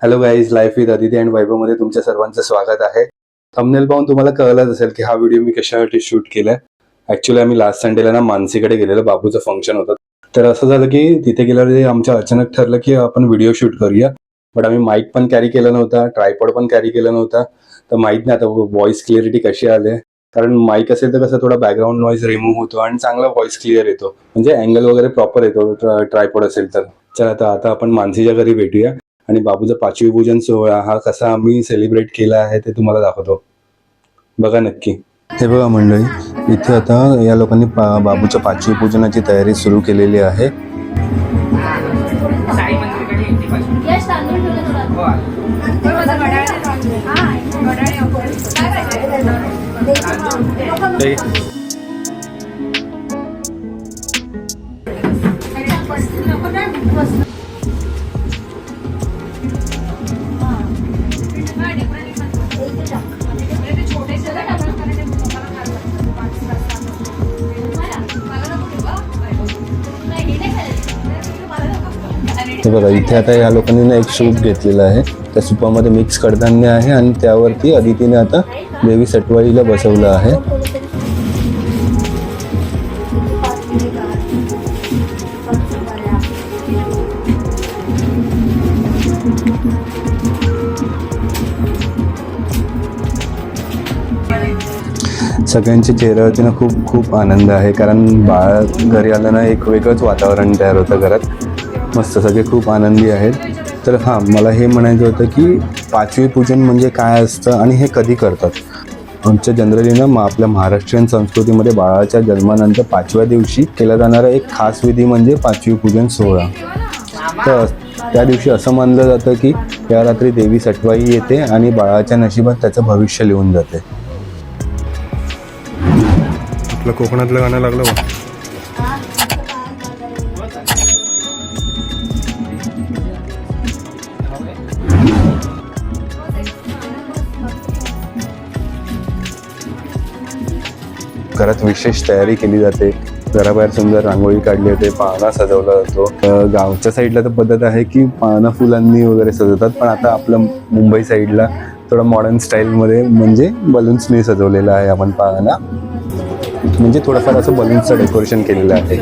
Hello guys, life with Aditi and Vaibhav मध्ये तुमच्या सर्वांचं स्वागत आहे. थंबनेल पाहून तुम्हाला कळलंच असेल की हा व्हिडिओ मी कशासाठी शूट केलाय. ऍक्च्युली आम्ही लास्ट संडेला ना मानसीकडे गेलेलो, बाबूचं फंक्शन होतं. तर असं झालं की तिथे गेल्यावर आमच्या अचानक ठरलं की आपण व्हिडिओ शूट करूया. बट आम्ही माईक पण कॅरी केला नव्हता, ट्रायपॉड पण कॅरी केला नव्हता. तर माहित नाही आता व्हॉइस क्लिअरिटी कशी आले, कारण माईक असेल तर कसं थोडा बॅकग्राऊंड नॉईज रिमूव्ह होतो आणि चांगला व्हॉइस क्लिअर येतो, म्हणजे अँगल वगैरे प्रॉपर येतो ट्रायपॉड असेल तर. चला आता आपण मानसीच्या घरी भेटूया आणि बाबूचा 5वी पूजन सोहळा हा कसा आम्ही सेलिब्रेट केला आहे ते तुम्हाला दाखवतो. बघा नक्की. हे बघा मंडळी, इथे आता या लोकांनी बाबूच्या 5वी पूजनाची तयारी सुरू केलेली आहे. हे बघा, इथे आता या लोकांनी ना एक सूप घेतलेला आहे. त्या सुपामध्ये मिक्स कडधान्य आहे आणि त्यावरती अदितीने आता देवी सटवाईला बसवलं आहे. सगळ्यांच्या चेहऱ्यावरती ना खूप खूप आनंद आहे, कारण बाळ घरी आलं ना एक वेगळंच वातावरण तयार होतं घरात. मस्त, सगळे खूप आनंदी आहेत. तर हां, मला हे म्हणायचं होतं की 5वी पूजन म्हणजे काय असतं आणि हे कधी करतात. आमच्या जनरली ना आपल्या महाराष्ट्रीयन संस्कृतीमध्ये बाळाच्या जन्मानंतर 5व्या दिवशी केला जाणारा एक खास विधी म्हणजे 5वी पूजन सोहळा. तर त्या दिवशी असं मानलं जातं की या रात्री देवी सटवाई येते आणि बाळाच्या नशिबात त्याचं भविष्य लिहून जाते. आपलं कोकणातलं गाणं लागलं बा. घरात विशेष तयारी केली जाते. घराबाहेर सुंदर रांगोळी काढली जाते, पाळणा सजवला जातो. गावच्या साईडला तर पद्धत आहे की पाळणा फुलांनी वगैरे सजवतात, पण आता आपलं मुंबई साईडला थोडं मॉडर्न स्टाईलमध्ये म्हणजे बलून्सनी सजवलेलं आहे आपण पाळणा. म्हणजे थोडंफार असं बलून्सचं डेकोरेशन केलेलं आहे.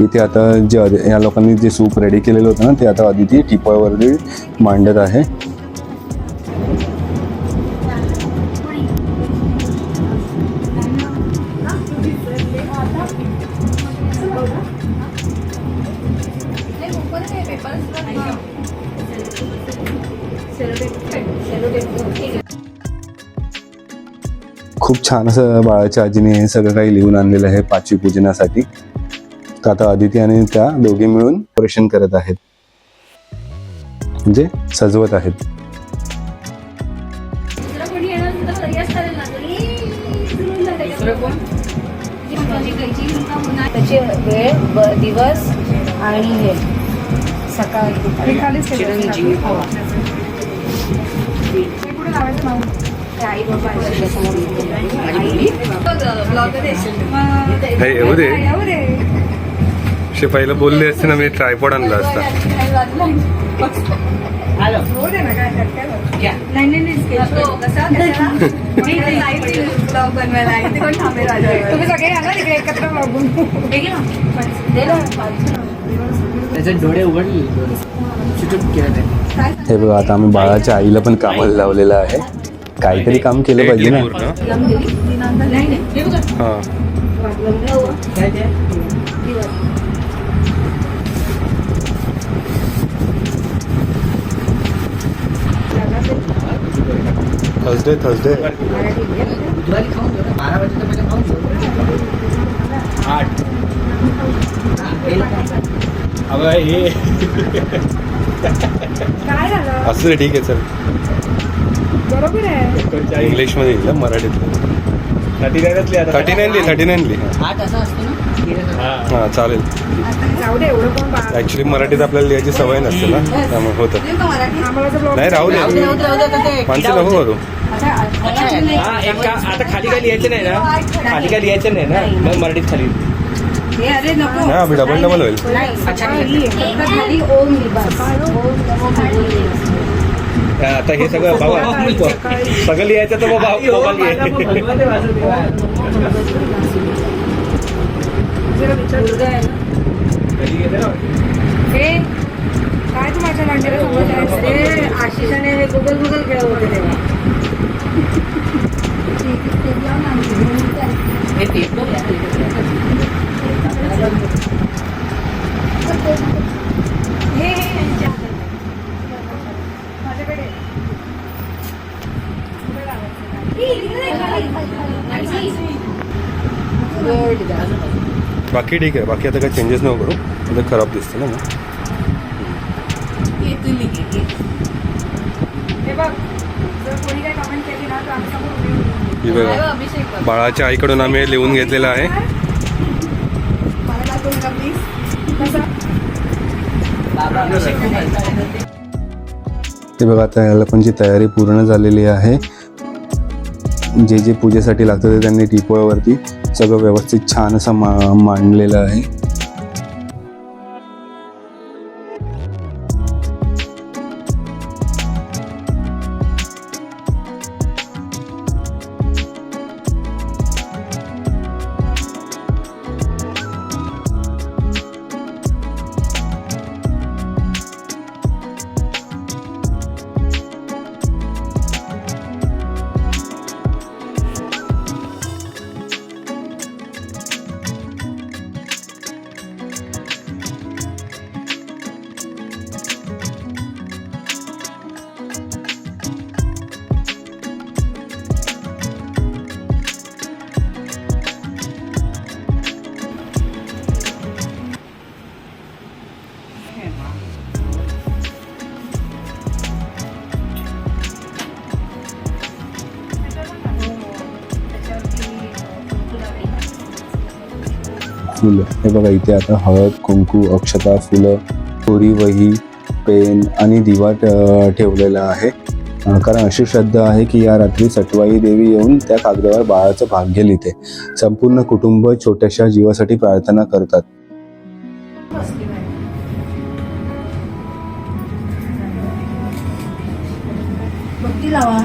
इथे आता जे या लोकांनी जे सूप रेडी केलेलं होतं ना, ते आता अदिती टिपॉयवरती मांडत आहे. खूप छान असं बाळाच्या आजीने हे सगळं काही लिहून आणलेलं आहे 5वी पूजनासाठी. तर आता अदिती आणि त्या दोघे मिळून डेकोरेशन करत आहेत, म्हणजे सजवत आहेत. त्याची वेळ, दिवस आणि हे सकाळ पहिलं बोलले असते ना, मी ट्रायपॉड आणला असता. हे बघा, आता आम्ही बाळाच्या आईला पण कामाला लावलेलं आहे. काहीतरी काम केलं पाहिजे ना. हां, थर्सडे बुधवारी खाऊन घेऊ ना, 12 वाजेच्या पहिले खाऊन घेऊ. 8 अबे हे काय झालं? असं रे, ठीक आहे चल. बरोबर आहे. इंग्लिशमध्ये येईल ना, मराठीत 39 ली. 8 असं असतं ना. हां चालेल. जाऊ दे, एवढं कोण बा- ॲक्च्युली मराठीत आपल्याला लिहायची सवय नसते ना, त्यामुळे होतं. आम्हाला तर ब्लॉग- नाही राहू दे, माणसं नको करू. आता खाली काय लिहायचं नाही ना, खाली काय लिहायचं नाही ना, मग मराठीत खाली. हे अरे नको. नाही अभि, डबल होईल. नाही, सकाळी फक्त खाली ओम लिहा. ओम नमो भगवते. आता हे सगळं बाबा सगळं लिहायचं तर बाबा मुलगा आहे ना. हे काय तू माझ्या मांडीला समजत आहेस? हे आशिषाने हे गुगल खेळत होते तेव्हा. हे पेपर हे यांच्या हातात. माझ्याकडे बाकी ठीक आहे, बाकी आता काही चेंजेस नको करू, म्हणजे खराब दिसतं ना मग. हे बघ, जर कोणी काही कमेंट केली ना तर आम्ही समोर ही बघा, बाळाच्या आईकडून आम्ही लिहून घेतलेलं आहे. ते बघा, आता याला पण जी तयारी पूर्ण झालेली आहे. जे जे पूजेसाठी लागतं ते त्यांनी टिपोळावरती सगळं व्यवस्थित छान असं मांडलेलं आहे. फुलं हे बघा, इथे आता हळद, कुंकू, अक्षता, फुलं, कोरी वही, पेन आणि दिवा ठेवलेला आहे. कारण अशी श्रद्धा आहे की या रात्री सटवाई देवी येऊन त्या कागदावर बाळाचं भाग्य लिहिते. संपूर्ण कुटुंब छोट्याशा जीवासाठी प्रार्थना करतात. बत्ती लावा.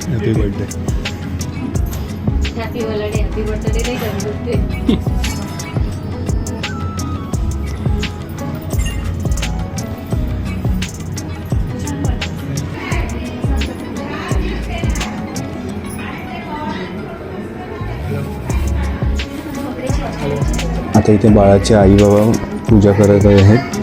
Happy birthday. हॅपी बर्थडे नाही करत ते. आता इथे बाळाचे आई बाबा पूजा करत आहेत.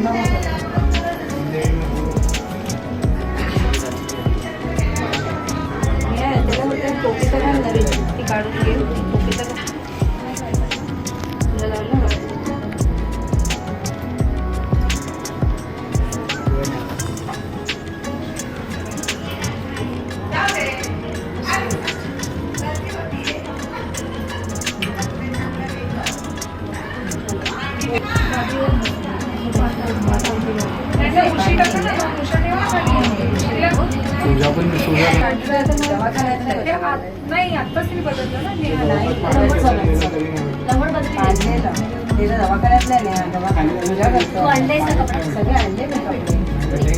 नाही आत्ताच मी बदललं ना.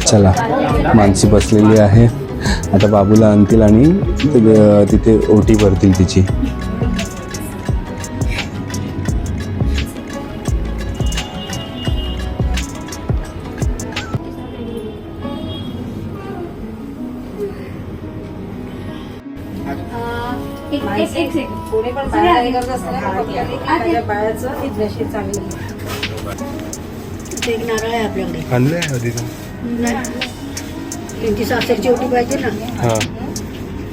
चला, मानसी बसलेली आहे. आता बाबूला आणतील आणि तिथे ओटी भरतील तिची. कोणी पण बाळाला हे करत असताना बघताना की माझ्या बाळाचं नशीब चांगलं आहे. एक नारळ आहे आपल्याकडे. आणलंय आधी त्यांची सासरची ओटी पाहिजे ना. हा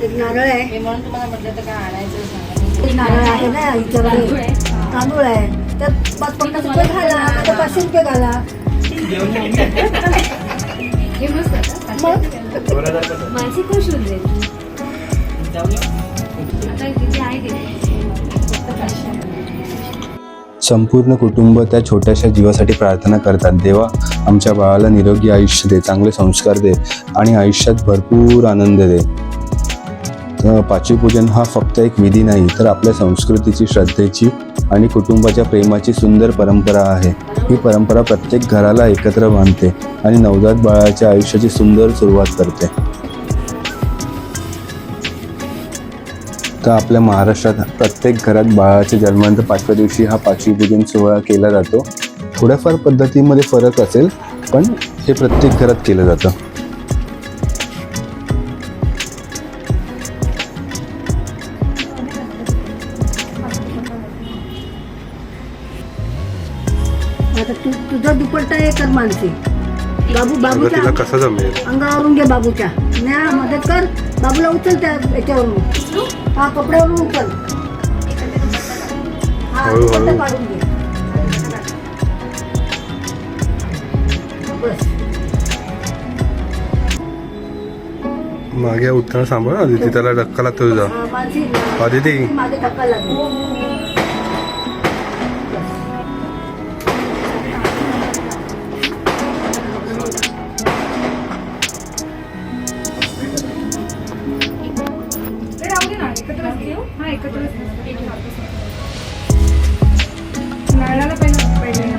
एक नारळ आहे. मी म्हणून तुम्हाला म्हटलं तर काय आणायचं एक नारळ आहे ना हिच्याकडे. तांदूळ आहे त्यात 50 रुपये घाला, आता 500 रुपये घाला. मानसिक खुश होऊन जाईल. आता किती आहे ते संपूर्ण कुटुंब त्या छोट्याशा जीवासाठी प्रार्थना करतात. देवा आमच्या बाळाला निरोगी आयुष्य दे, चांगले संस्कार दे आणि आयुष्यात भरपूर आनंद दे. तर पाचवी पूजन हा फक्त एक विधी नाही, तर आपल्या संस्कृतीची, श्रद्धेची आणि कुटुंबाच्या प्रेमाची सुंदर परंपरा आहे. ही परंपरा प्रत्येक घराला एकत्र बांधते आणि नवजात बाळाच्या आयुष्याची सुंदर सुरुवात करते. तर आपल्या महाराष्ट्रात प्रत्येक घरात बाळाच्या जन्मानंतर 5व्या दिवशी हा पाचवी पूजन सोहळा केला जातो. थोड्याफार पद्धतीमध्ये फरक असेल, पण हे प्रत्येक घरात केलं जातं. आता तुझा दुपट्टा हे कर मानसी. बाबूच्या कसं जमेल? अंगावरून घे बाबूच्या. न्या मदत कर बाबूला. उचल त्या याच्यावरून. हा कपड्यावरून उचल. हा दुपट्टा काढून घे. बस. मागे उठताना सांभाळ आदिती, त्याला धक्का लागतो तुझा. हा, मानसी आदिती मागे धक्का लागेल. नारळाला पहिले ना.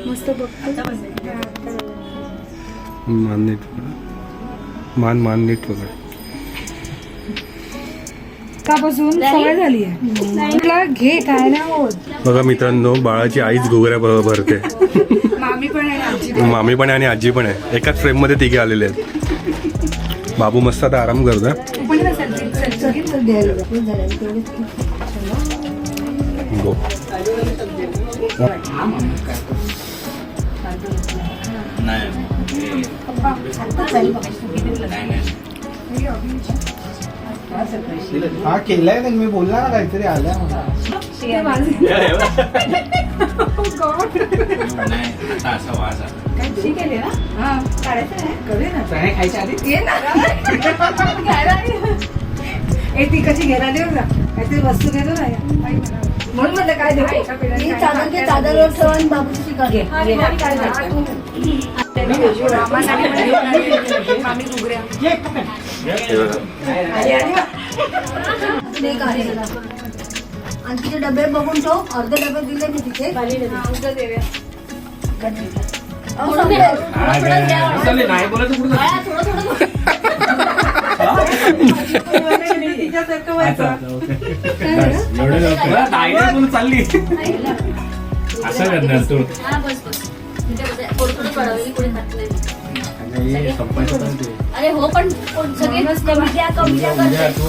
मस्त बघतो. मान नीट मान नीट वगैरे. कापासून सवय झाली आहे. घे काय नाही होत. बघा मित्रांनो, बाळाची आईच घुगऱ्या भरते. मामी पण आहे आजी. मामी पण आहे आणि आजी पण आहे. एकाच फ्रेम मध्ये तिघे आलेले आहेत. बाबू मस्त आता आराम करतोय. गो. हा केलाय ना मी, बोलला ना काहीतरी आल्या मला. खायच्या आधी ती कशी घ्यायला देऊ ना, काहीतरी वस्तू घेतो ना म्हणून म्हटलं काय देऊ. ही चादर घे, चादरवर ठेव आणि बाबूची का घे. मामी घुगऱ्या आणि तिचे डबे बघून ठेव. अर्धे डबे दिले मी तिथे. नाही बोलायचं पुढे तिच्यासारखं व्हायचं. एवढं लवकर आयडिया करून चालली असं करणार तू हा बस बस थोडं थोडं पडवली कोणी खात नाही. आणि संपायचं पण ते. अरे हो पण सगळे कमी द्या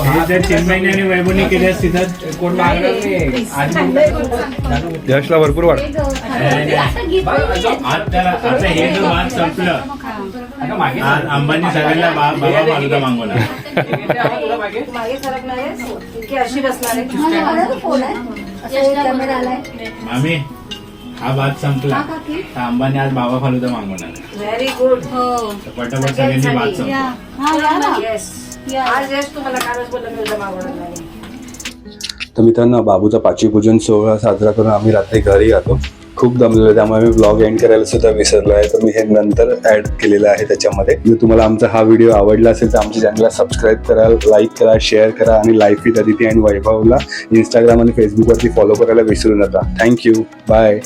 हे जर चिन्मयने आणि वैभवने केल्यास तिथं कोण मागणार नाही. आधी यशला भरपूर वाट आता हे जो वाद संपलं आज अंबानी सगळ्यांना बाबा फालुदा मागवला. मागे सरकणार आहे की अशी बसणार आहे. माझा फोन आहे असं कॅमेरा आलाय. आम्ही हा वाद संपला तर अंबानी आज बाबा फालुदा मागवणार. Very good. तर पटापट सगळ्यांनी वाद संपला. येस आज यश तुम्हाला कालच बोलला मी उद्या मागवणार नाही. तर मित्रांनो, बाबूचा पाचवी पूजन सोहळा साजरा करून आम्ही रात्री घरी आलो. खूप दमलेलो, त्यामुळे मी ब्लॉग एंड करायला सुद्धा विसरलो आहे. तर मी हे नंतर ऍड केलेलं आहे त्याच्यामध्ये. जर तुम्हाला आमचा हा व्हिडिओ आवडला असेल तर आमच्या चॅनलला सबस्क्राईब करा, लाईक करा, शेअर करा आणि लाईफ विथ अदिती अँड वैभवला इंस्टाग्राम आणि फेसबुकवरती फॉलो करायला विसरू नका. थँक्यू. बाय.